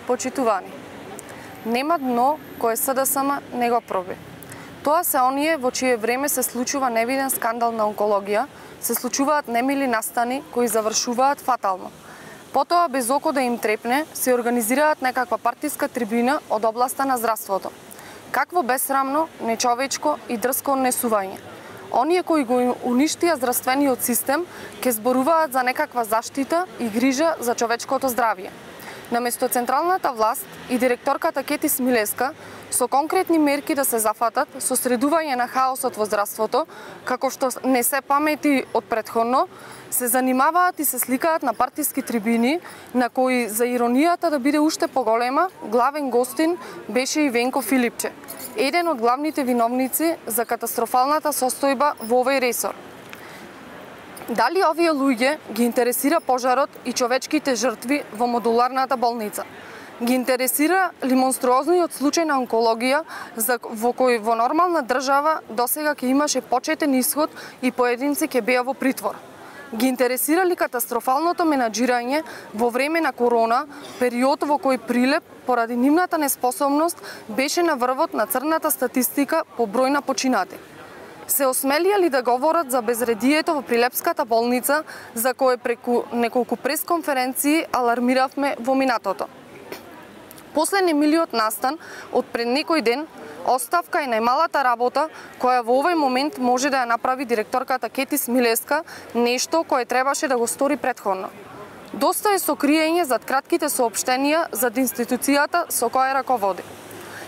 почитувани. Нема дно кое СДСМ не го проби. Тоа се оние во чие време се случува невиден скандал на онкологија, се случуваат немили настани кои завршуваат фатално. Потоа, без око да им трепне, се организираат некаква партиска трибина од областа на здравството. Какво бесрамно, нечовечко и дрско однесување. Оние кои го уништија здравствениот систем, ке зборуваат за некаква заштита и грижа за човечкото здравје. Наместо централната власт и директорката Кети Смилеска со конкретни мерки да се зафатат со средување на хаосот во здравството, како што не се памети од претходно, се занимаваат и се сликаат на партиски трибини, на кои, за иронијата да биде уште поголема, главен гостин беше и Венко Филипче, еден од главните виновници за катастрофалната состојба во овој ресор. Дали овие луѓе ги интересира пожарот и човечките жртви во модуларната болница? Ги интересира ли монструозниот случај на онкологија во кој во нормална држава досега ќе имаше почетен исход и поединци ќе беа во притвор? Ги интересира ли катастрофалното менаџирање во време на корона, период во кој Прилеп, поради нивната неспособност, беше на врвот на црната статистика по број на починати? Се осмелија ли да говорат за безредието во Прилепската болница, за кое преку неколку пресконференции алармиравме во минатото? После немилиот настан од пред некој ден, оставка е најмалата работа која во овој момент може да ја направи директорката Кети Смилеска, нешто кое требаше да го стори претходно. Доста е сокриење зад кратките соопштенија зад институцијата со која раководи.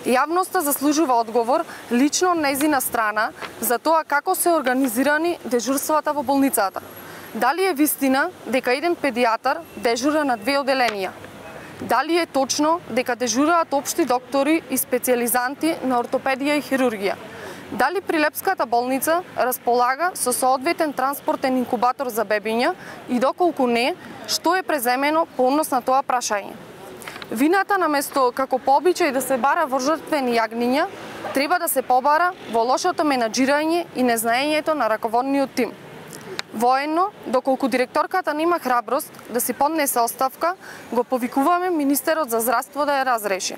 Јавноста заслужува одговор лично од нејзина страна за тоа како се организирани дежурствата во болницата. Дали е вистина дека еден педијатар дежура на 2 оделенија? Дали е точно дека дежураат општи доктори и специјализанти на ортопедија и хирургија? Дали Прилепската болница располага со соодветен транспортен инкубатор за бебиња и доколку не, што е преземено по однос на тоа прашање? Вината наместо како по обичај да се бара во жртвени јагниња, треба да се побара во лошото менаџирање и незнаењето на раководниот тим. Воено, доколку директорката нема храброст да си поднесе оставка, го повикуваме министерот за здравство да ја разреши.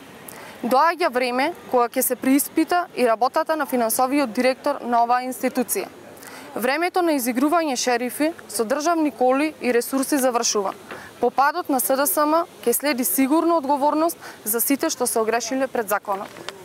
Доаѓа време кога ќе се преиспита и работата на финансовиот директор на оваа институција. Времето на изигрување шерифи со државни коли и ресурси завршува. По падот на СДСМ ќе следи сигурно одговорност за сите што се огрешиле пред законот.